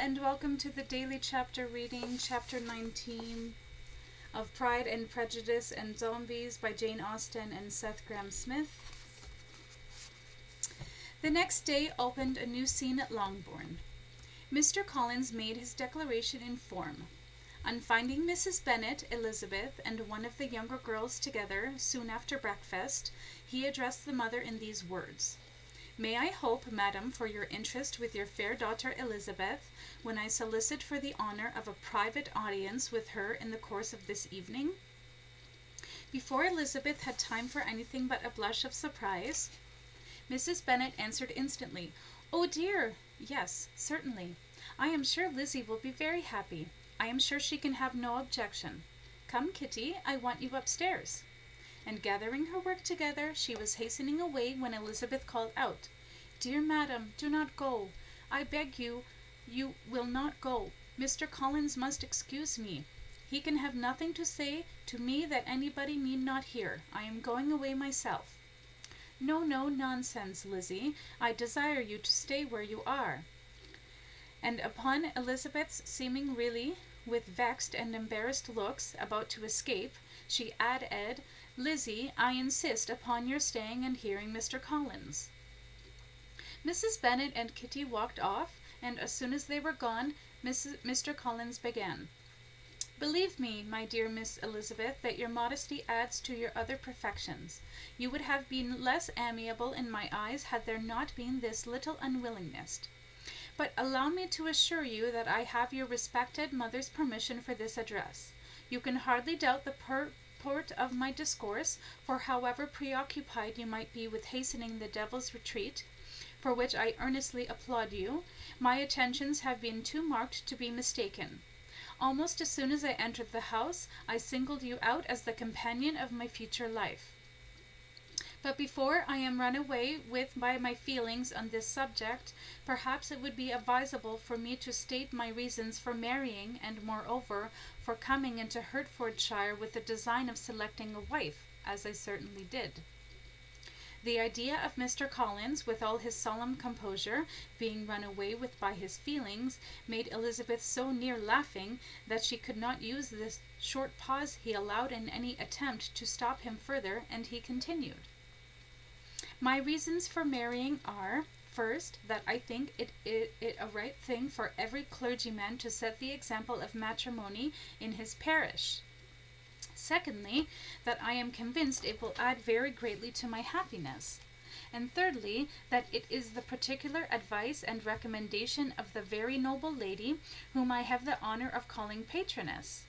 and welcome to the daily chapter reading, chapter 19 of Pride and Prejudice and Zombies by Jane Austen and Seth Grahame-Smith. The next day opened a new scene at Longbourn. Mr. Collins made his declaration in form. On finding Mrs. Bennet, Elizabeth, and one of the younger girls together soon after breakfast, he addressed the mother in these words. May I hope, madam, for your interest with your fair daughter Elizabeth, when I solicit for the honour of a private audience with her in the course of this evening? Before Elizabeth had time for anything but a blush of surprise, Mrs. Bennet answered instantly, "Oh dear, yes, certainly. I am sure Lizzie will be very happy. I am sure she can have no objection. Come, Kitty, I want you upstairs." And gathering her work together, she was hastening away when Elizabeth called out, "Dear madam, do not go. I beg you will not go. Mr. Collins must excuse me. He can have nothing to say to me that anybody need not hear. I am going away myself." "No, nonsense, Lizzie. I desire you to stay where you are." And upon Elizabeth's seeming really, with vexed and embarrassed looks, about to escape, she added, "Lizzie, I insist upon your staying and hearing Mr. Collins." Mrs. Bennet and Kitty walked off, and as soon as they were gone, Mr. Collins began. "Believe me, my dear Miss Elizabeth, that your modesty adds to your other perfections. You would have been less amiable in my eyes had there not been this little unwillingness. But allow me to assure you that I have your respected mother's permission for this address. You can hardly doubt the purport of my discourse, for however preoccupied you might be with hastening the devil's retreat, for which I earnestly applaud you, my attentions have been too marked to be mistaken. Almost as soon as I entered the house, I singled you out as the companion of my future life. But before I am run away with by my feelings on this subject, perhaps it would be advisable for me to state my reasons for marrying, and moreover for coming into Hertfordshire with the design of selecting a wife, as I certainly did." The idea of Mr. Collins, with all his solemn composure, being run away with by his feelings, made Elizabeth so near laughing that she could not use this short pause he allowed in any attempt to stop him further, and he continued. "My reasons for marrying are, first, that I think it a right thing for every clergyman to set the example of matrimony in his parish. Secondly, that I am convinced it will add very greatly to my happiness. And thirdly, that it is the particular advice and recommendation of the very noble lady whom I have the honour of calling patroness.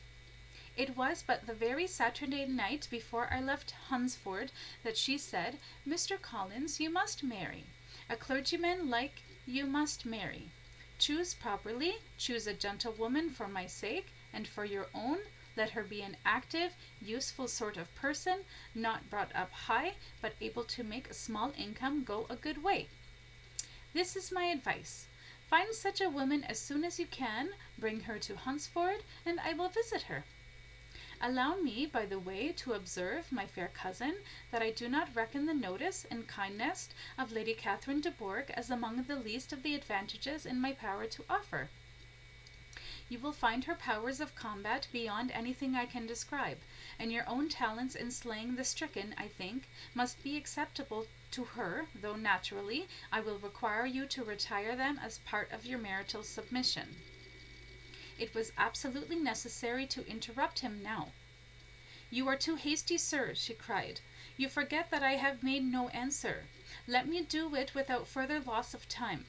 It was but the very Saturday night before I left Hunsford that she said, 'Mr. Collins, you must marry. A clergyman like you must marry. Choose properly, choose a gentlewoman for my sake, and for your own. Let her be an active, useful sort of person, not brought up high, but able to make a small income go a good way. This is my advice. Find such a woman as soon as you can, bring her to Hunsford, and I will visit her. Allow me, by the way, to observe, my fair cousin, that I do not reckon the notice and kindness of Lady Catherine de Bourgh as among the least of the advantages in my power to offer. You will find her powers of combat beyond anything I can describe, and your own talents in slaying the stricken, I think, must be acceptable to her, though naturally I will require you to retire them as part of your marital submission." It was absolutely necessary to interrupt him now. "You are too hasty, sir," she cried. "You forget that I have made no answer. Let me do it without further loss of time.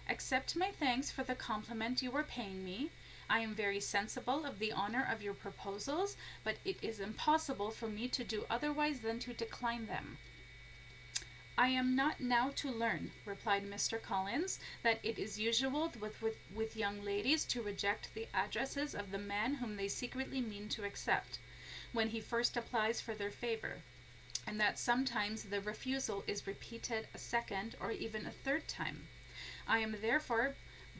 Accept my thanks for the compliment you are paying me. I am very sensible of the honour of your proposals, but it is impossible for me to do otherwise than to decline them." "I am not now to learn," replied Mr. Collins, "that it is usual with young ladies to reject the addresses of the man whom they secretly mean to accept, when he first applies for their favour, and that sometimes the refusal is repeated a second or even a third time. I am therefore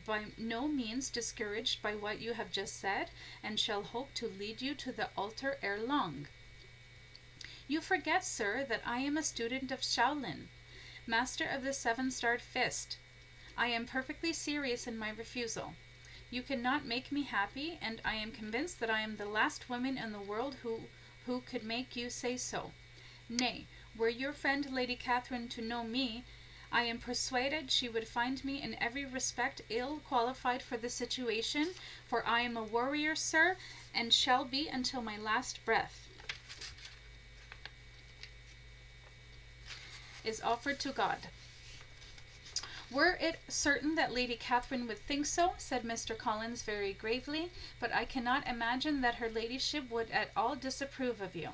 by no means discouraged by what you have just said, and shall hope to lead you to the altar ere long. You forget, sir, that I am a student of Shaolin, master of the seven-starred fist. I am perfectly serious in my refusal. You cannot make me happy, and I am convinced that I am the last woman in the world who could make you say so. Nay, were your friend Lady Catherine to know me, I am persuaded she would find me in every respect ill qualified for the situation, for I am a warrior, sir, and shall be until my last breath is offered to God. Were it certain that Lady Catherine would think so, said Mr. Collins very gravely, but I cannot imagine that her ladyship would at all disapprove of you.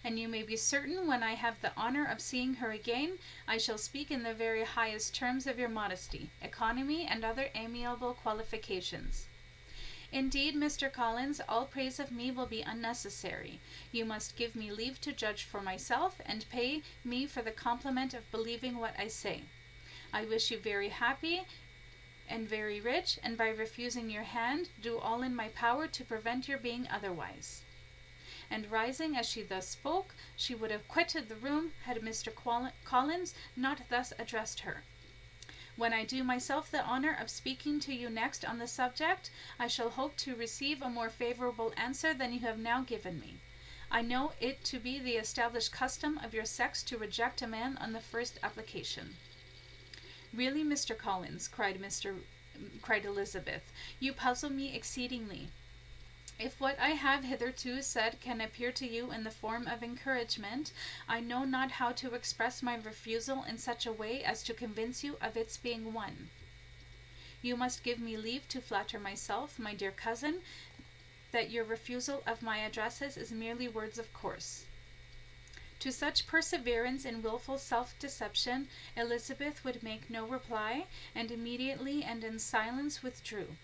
And you may be certain when I have the honour of seeing her again, I shall speak in the very highest terms of your modesty, economy, and other amiable qualifications. Indeed, Mr. Collins, all praise of me will be unnecessary. You must give me leave to judge for myself, and pay me for the compliment of believing what I say. I wish you very happy and very rich, and by refusing your hand, do all in my power to prevent your being otherwise. And rising as she thus spoke, she would have quitted the room had Mr. Collins not thus addressed her. When I do myself the honour of speaking to you next on the subject, I shall hope to receive a more favourable answer than you have now given me. I know it to be the established custom of your sex to reject a man on the first application. Really, Mr. Collins, cried Elizabeth, you puzzle me exceedingly. If what I have hitherto said can appear to you in the form of encouragement, I know not how to express my refusal in such a way as to convince you of its being one. You must give me leave to flatter myself, my dear cousin, that your refusal of my addresses is merely words of course. To such perseverance in wilful self-deception, Elizabeth would make no reply, and immediately and in silence withdrew,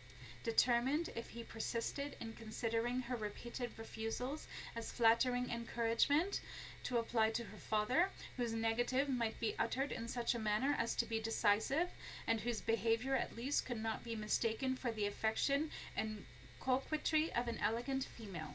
determined, if he persisted in considering her repeated refusals as flattering encouragement, to apply to her father, whose negative might be uttered in such a manner as to be decisive, and whose behaviour at least could not be mistaken for the affection and coquetry of an elegant female.